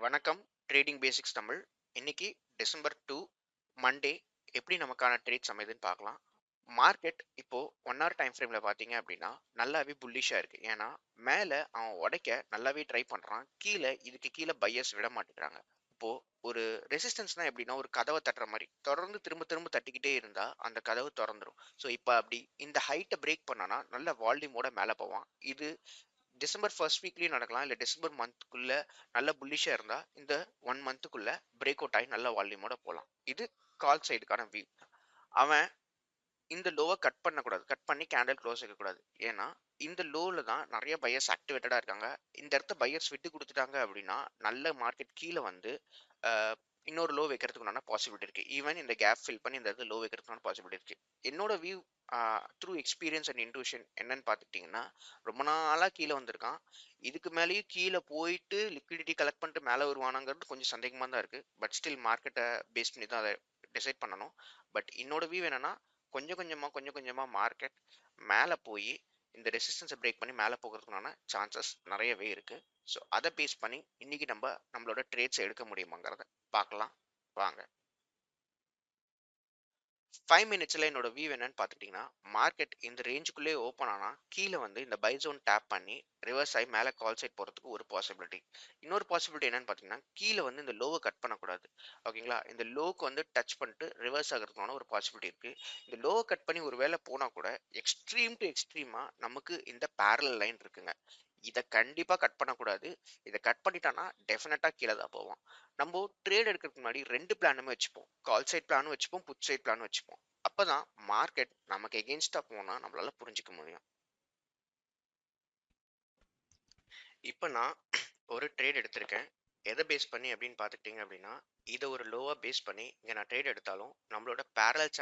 வணக்கம். Trading basics Tamil. இன்னைக்கு December 2 Monday எப்படி நமக்கான ட்ரேட்ஸ் அமையுதுன்னு பார்க்கலாம். மார்க்கெட் இப்போ 1 ஹவர் டைம் ஃப்ரேம்ல பார்த்தீங்க அப்படின்னா நல்லாவே புல்லிஷா இருக்கு. ஏன்னா மேல அவன் உடைக்க நல்லாவே ட்ரை பண்றான். இதுக்கு கீழே பையர்ஸ் விட மாட்டேங்கிறாங்க. இப்போ ஒரு ரெசிஸ்டன்ஸ்னா எப்படின்னா ஒரு கதவை தட்டுற மாதிரி தொடர்ந்து திரும்ப திரும்ப தட்டிக்கிட்டே இருந்தா அந்த கதவு திறந்துரும். ஸோ இப்போ அப்படி இந்த ஹைட்டை பிரேக் பண்ணானா நல்ல வால்யூமோட மேலே போவான். இது டிசம்பர் ஃபர்ஸ்ட் வீக்லயும் நடக்கலாம். இல்ல டிசம்பர் மந்த்க்குள்ள நல்ல புல்லிஷா இருந்தா இந்த 1 மந்த்துக்குள்ள பிரேக் அவுட் ஆகி நல்ல வால்யூமோட போலாம். இது கால் சைடுக்கான வியூ. அவன் இந்த லோவை கட் பண்ணக்கூடாது. கட் பண்ணி கேண்டில் க்ளோஸ் வைக்கக்கூடாது. ஏன்னா இந்த லோல தான் நிறைய பையர்ஸ் ஆக்டிவேட்டடா இருக்காங்க. இந்த இடத்த பையர்ஸ் விட்டு கொடுத்துட்டாங்க அப்படின்னா நல்ல மார்க்கெட் கீழே வந்து அஹ், இன்னொரு லோ வைக்கிறதுக்குண்டான பாசிபிலிட்டி இருக்கு. ஈவன் இந்த கேப் ஃபில் பண்ணி இந்த இடத்துல லோ வைக்கிறதுக்கான பாசிபிலிட்டி இருக்கு. என்னோட view through experience and intuition என்னன்னு பார்த்துக்கிட்டிங்கன்னா ரொம்ப நாளா கீழே வந்திருக்கான். இதுக்கு மேலேயும் கீழே போயிட்டு லிக்விடிட்டி கலெக்ட் பண்ணிட்டு மேலே வருவானாங்கிறது கொஞ்சம் சந்தேகமாக தான் இருக்கு. பட் ஸ்டில் மார்க்கெட்டை பேஸ் பண்ணி தான் அதை டிசைட் பண்ணணும். பட் என்னோட வியூ என்னன்னா கொஞ்சம் கொஞ்சமா மார்க்கெட் மேலே போய் இந்த ரெசிஸ்டன்ஸை பிரேக் பண்ணி மேலே போகிறதுக்கான சான்சஸ் நிறையவே இருக்கு. ஸோ அதை பேஸ் பண்ணி இன்னைக்கு நம்மளோட ட்ரேட்ஸ் எடுக்க முடியுமாங்கிறத பார்க்கலாம் வாங்க. 5 மினிட்ஸ்ல என்னோட வியூ என்னன்னு பார்த்துக்கிட்டிங்கன்னா மார்க்கெட் இந்த ரேஞ்சுக்குள்ளே ஓப்பன் ஆனால் கீழே வந்து இந்த பை ஜோன் டேப் பண்ணி ரிவர்ஸ் ஆகி மேலே கால் சைட் போகிறதுக்கு ஒரு பாசிபிலிட்டி. இன்னொரு பாசிபிலிட்டி என்னன்னு பார்த்தீங்கன்னா கீழே வந்து இந்த லோவை கட் பண்ணக்கூடாது. ஓகேங்களா, இந்த லோக்கு வந்து டச் பண்ணிட்டு ரிவர்ஸ் ஆகிறதுக்கான ஒரு பாசிபிலிட்டி இருக்குது. இந்த லோவை கட் பண்ணி ஒரு வேளை போனால் கூட எக்ஸ்ட்ரீம் டு எக்ஸ்ட்ரீமாக நமக்கு இந்த பேரலல் லைன் இருக்குங்க. இதை கண்டிப்பாக கட் பண்ணக்கூடாது. இதை கட் பண்ணிட்டான்னா டெஃபினட்டாக கீழே தான் போவோம். நம்ம ட்ரேட் எடுக்கிறதுக்கு முன்னாடி 2 பிளானுமே வச்சுப்போம். கால் சைட் பிளானும் வச்சுப்போம், புட் சைட் பிளானும் வச்சுப்போம். அப்பதான் மார்க்கெட் நமக்கு எகெயின்ஸ்டா போனா நம்மளால புரிஞ்சுக்க முடியும். இப்போ நான் ஒரு ட்ரேட் எடுத்திருக்கேன். எதை பேஸ் பண்ணி அப்படின்னு பார்த்துக்கிட்டிங்க அப்படின்னா இதை ஒரு லோவாக பேஸ் பண்ணி இங்கே நான் ட்ரேட் எடுத்தாலும் நம்மளோட பேரலல்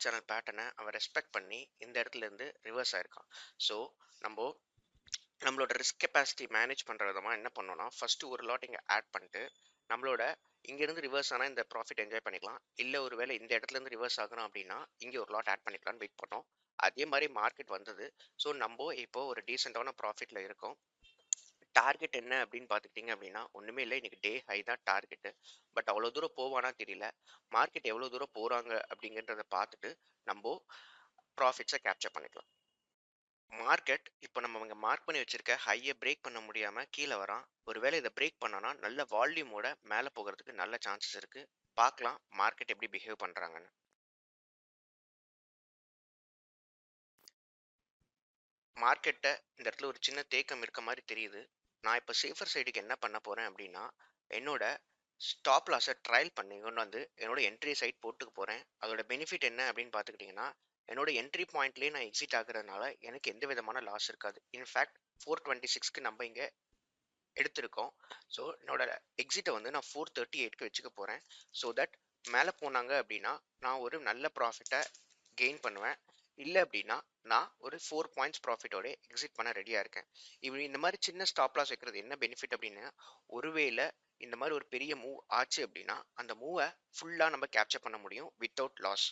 சேனல் பேட்டர்னை அவன் ரெஸ்பெக்ட் பண்ணி இந்த இடத்துல இருந்து ரிவர்ஸ் ஆயிருக்கான். ஸோ நம்ம நம்மளோட ரிஸ்க் கெப்பாசிட்டி மேனேஜ் பண்ணுற விதமாக என்ன பண்ணோம்னா ஃபர்ஸ்ட் ஒரு லாட் இங்கே ஆட் பண்ணிட்டு நம்மளோட இங்கேருந்து ரிவர்ஸ் ஆனால் இந்த ப்ராஃபிட் என்ஜாய் பண்ணிக்கலாம். இல்லை ஒரு வேளை இந்த இடத்துலேருந்து ரிவர்ஸ் ஆகணும் அப்படின்னா இங்கே ஒரு லாட் ஆட் பண்ணிக்கலாம்னு வெயிட் பண்ணோம். அதே மாதிரி மார்க்கெட் வந்தது. ஸோ நம்ம இப்போ ஒரு டீசெண்டான ப்ராஃபிட்டில் இருக்கோம். டார்கெட் என்ன அப்படின்னு பார்த்துக்கிட்டிங்க அப்படின்னா ஒன்றுமே இல்லை, இன்னைக்கு டே ஹை தான் டார்கெட்டு. பட் அவ்வளோ தூரம் போவானா தெரியல. மார்க்கெட் எவ்வளோ தூரம் போகிறாங்க அப்படிங்கிறத பார்த்துட்டு நம்ம ப்ராஃபிட்ஸை கேப்சர் பண்ணிக்கலாம். மார்க்கெட் இப்போ நம்ம இங்கே மார்க் பண்ணி வச்சிருக்க ஹையை பிரேக் பண்ண முடியாம கீழே வரான். ஒருவேளை இதை பிரேக் பண்ணனா நல்ல வால்யூமோட மேலே போகிறதுக்கு நல்ல சான்சஸ் இருக்கு. பார்க்கலாம் மார்க்கெட் எப்படி பிஹேவ் பண்றாங்கன்னு. மார்க்கெட்டை இந்த இடத்துல ஒரு சின்ன தேக்கம் இருக்க மாதிரி தெரியுது. நான் இப்போ சேஃபர் சைடுக்கு என்ன பண்ண போறேன் அப்படின்னா என்னோட ஸ்டாப் லாஸை ட்ரையல் பண்ணி கொண்டு வந்து என்னோட என்ட்ரி சைட் போட்டுக்க போறேன். அதோட பெனிஃபிட் என்ன அப்படின்னு பார்த்துக்கிட்டிங்கன்னா என்னோட என்ட்ரி பாயிண்ட்லேயே நான் எக்ஸிட் ஆகுறதுனால எனக்கு எந்த விதமான லாஸ் இருக்காது. இன்ஃபேக்ட் 426க்கு நம்ம இங்கே எடுத்திருக்கோம். ஸோ என்னோட எக்ஸிட்டை வந்து நான் 438க்கு வச்சுக்க போகிறேன். ஸோ தட் மேலே போனாங்க அப்படின்னா நான் ஒரு நல்ல ப்ராஃபிட்டை கெயின் பண்ணுவேன். இல்லை அப்படின்னா நான் ஒரு 4 பாயிண்ட்ஸ் ப்ராஃபிட்டோட எக்ஸிட் பண்ண ரெடியாக இருக்கேன். இப்படி இந்த மாதிரி சின்ன ஸ்டாப் லாஸ் வைக்கிறது என்ன பெனிஃபிட் அப்படின்னா ஒருவேளை இந்த மாதிரி ஒரு பெரிய மூவ் ஆச்சு அப்படின்னா அந்த மூவை ஃபுல்லாக நம்ம கேப்சர் பண்ண முடியும் வித்தவுட் லாஸ்.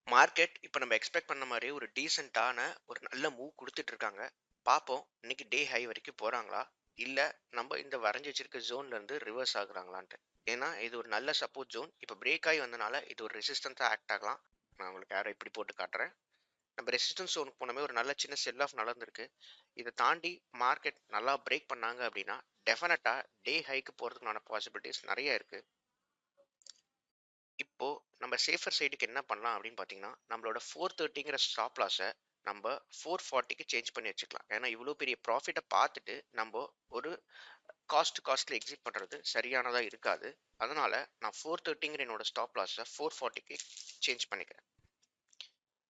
மார்க்கெட் இப்போ நம்ம எக்ஸ்பெக்ட் பண்ண மாதிரி ஒரு டீசெண்டான ஒரு நல்ல மூவ் கொடுத்துட்டு இருக்காங்க. பார்ப்போம் இன்னைக்கு டே ஹை வரைக்கும் போகிறாங்களா இல்லை நம்ம இந்த வரைஞ்சி வச்சிருக்க ஜோன்லேருந்து ரிவர்ஸ் ஆகுறாங்களான்ட்டு. ஏன்னா இது ஒரு நல்ல சப்போர்ட் ஜோன். இப்போ பிரேக் ஆகி வந்தனால இது ஒரு ரெசிஸ்டன்ஸாக ஆக்ட் ஆகலாம். நான் உங்களுக்கு யாரை இப்படி போட்டு காட்டுறேன். நம்ம ரெசிஸ்டன்ஸ் ஜோனுக்கு போனமே ஒரு நல்ல சின்ன செல் ஆஃப் நடந்திருக்கு. இதை தாண்டி மார்க்கெட் நல்லா பிரேக் பண்ணாங்க அப்படின்னா டெஃபினட்டாக டே ஹைக்கு போகிறதுக்கான பாசிபிலிட்டிஸ் நிறைய இருக்குது. இப்போ நம்ம சேஃபர் சைடுக்கு என்ன பண்ணலாம் அப்படின்னு பார்த்தீங்கன்னா நம்மளோட 430ங்கிற ஸ்டாப் லாஸை நம்ம 440க்கு சேஞ்ச் பண்ணி வச்சுக்கலாம். ஏன்னா இவ்வளோ பெரிய ப்ராஃபிட்டை பார்த்துட்டு நம்ம ஒரு காஸ்ட்ல எக்ஸிட் பண்ணுறது சரியானதாக இருக்காது. அதனால நான் 430ங்கிற என்னோட ஸ்டாப் லாஸை 440க்கு சேஞ்ச் பண்ணிக்கிறேன்.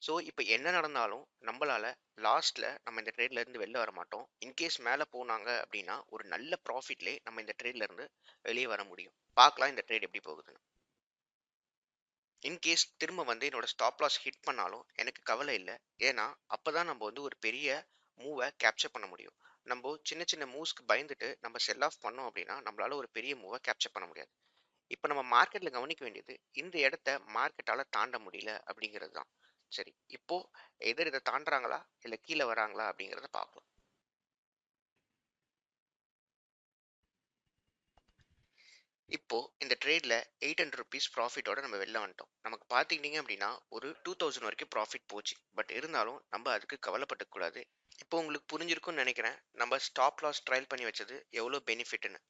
ஸோ இப்போ என்ன நடந்தாலும் நம்மளால லாஸ்ட்ல நம்ம இந்த ட்ரேட்ல இருந்து வெளில வர மாட்டோம். இன்கேஸ் மேலே போனாங்க அப்படின்னா ஒரு நல்ல ப்ராஃபிட்லேயே நம்ம இந்த ட்ரேட்ல இருந்து வெளியே வர முடியும். பார்க்கலாம் இந்த ட்ரேட் எப்படி போகுதுன்னு. இன்கேஸ் திரும்ப வந்து என்னோட ஸ்டாப் லாஸ் ஹிட் பண்ணாலும் எனக்கு கவலை இல்லை. ஏன்னா அப்பதான் நம்ம வந்து ஒரு பெரிய மூவை கேப்சர் பண்ண முடியும். நம்ம சின்ன சின்ன மூவ்ஸ்க்கு பயந்துட்டு நம்ம செல் ஆஃப் பண்ணோம் அப்படின்னா நம்மளால ஒரு பெரிய மூவை கேப்சர் பண்ண முடியாது. இப்போ நம்ம மார்க்கெட்ல கவனிக்க வேண்டியது இந்த இடத்த மார்க்கெட்டால தாண்ட முடியல அப்படிங்கிறது தான். சரி, இப்போ எதிர் இத தாண்டுறாங்களா? இல்ல கீழ வராங்களா? அப்படிங்கிறத பார்க்கலாம். இப்போ இந்த ட்ரேட்ல ₹800 ப்ராஃபிட்டோட நம்ம வெளில வந்துட்டோம். நமக்கு பார்த்துக்கிட்டீங்க அப்படின்னா, ஒரு 2000 வரைக்கும் ப்ராஃபிட் போச்சு. பட் இருந்தாலும் நம்ம அதுக்கு கவலைப்பட்டுக்க கூடாது. இப்போ உங்களுக்கு புரிஞ்சிருக்கும்னு நெனைக்கிறேன். நம்ம ஸ்டாப் லாஸ் ட்ரையல் பண்ணி வச்சது எவ்வளோ பெனிஃபிட்ன்னு.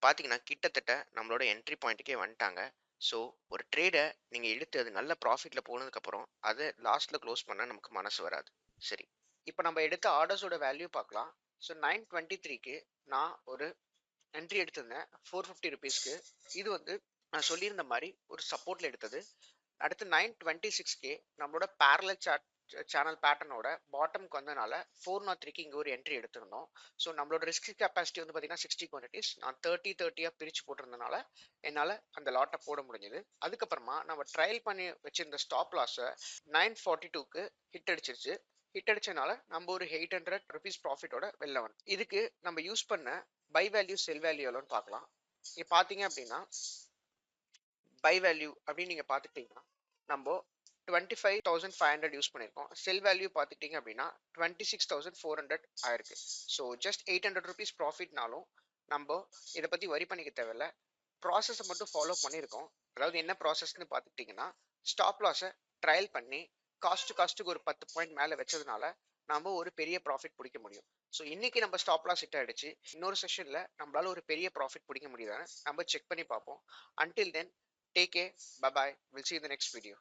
பார்த்தீங்கன்னா, கிட்டத்தட்ட நம்மளோட என்ட்ரி பாயிண்ட்டுக்கே வந்துட்டாங்க. ஸோ, ஒரு ட்ரேட நீங்க எடுத்து அது நல்ல ப்ராஃபிட்ல போனதுக்கப்புறம், அத லாஸ்ட்ல குளோஸ் பண்ண நமக்கு மனசு வராது. சரி. இப்ப நம்ம எடுத்த ஆர்டர்ஸோட வேல்யூ பார்க்கலாம். ஸோ 923க்கு நான் ஒரு என்ட்ரி எடுத்திருந்தேன். ₹450க்கு. இது வந்து நான் சொல்லியிருந்த மாரி ஒரு சப்போர்ட்ல எடுத்தது. அடுத்து 926K நம்மளோட பேரலல் சேனல் பேட்டர்னோட பாட்டம்க்கு வந்தனால 403க்கு இங்க ஒரு என்ட்ரி எடுத்திருந்தோம். ஸோ நம்மளோட ரிஸ்க் கெப்பாசிட்டி வந்து பார்த்தீங்கன்னா 60 குவான்டிட்டிஸ். நான் 30 பிரிச்சு போட்டிருந்தனால என்னால அந்த லாட்டை போட முடிஞ்சது. அதுக்கப்புறமா நம்ம ட்ரையல் பண்ணி வச்சிருந்த ஸ்டாப் லாஸை 942க்கு ஹிட் அடிச்சிருச்சு. ஹிட் அடிச்சனால நம்ம ஒரு ₹800 ப்ராஃபிட்டோட வெளில வந்தோம். இதுக்கு நம்ம யூஸ் பண்ண பை வேல்யூ செல் வேல்யூ எவ்வளோன்னு பார்க்கலாம். இங்க பார்த்தீங்க அப்படின்னா பை வேல்யூ அப்படின்னு நீங்க பார்த்துக்கிட்டீங்கன்னா நம்ம 25,500 யூஸ் பண்ணியிருக்கோம். செல் வேல்யூ பார்த்துக்கிட்டீங்க அப்படின்னா 26,400 ஆயிருக்கு. ஸோ ஜஸ்ட் ₹800 ப்ராஃபிட்னாலும் நம்ம இதை பற்றி வரி பண்ணிக்க தேவையில்ல. ப்ராசஸை மட்டும் ஃபாலோ பண்ணியிருக்கோம். அதாவது என்ன ப்ராசஸ்ன்னு பார்த்துக்கிட்டிங்கன்னா ஸ்டாப் லாஸை ட்ரையல் பண்ணி காஸ்ட்டுக்கு ஒரு 10 பாயிண்ட் மேலே வச்சதுனால நம்ம ஒரு பெரிய ப்ராஃபிட் பிடிக்க முடியும். ஸோ இன்னைக்கு நம்ம ஸ்டாப் லாஸ் ஹிட் ஆயிடுச்சு. இன்னொரு செஷனில் நம்மளால ஒரு பெரிய ப்ராஃபிட் பிடிக்க முடியுதான்னு நம்ம செக் பண்ணி பார்ப்போம். Until then, take care, bye bye, will see you in the next video.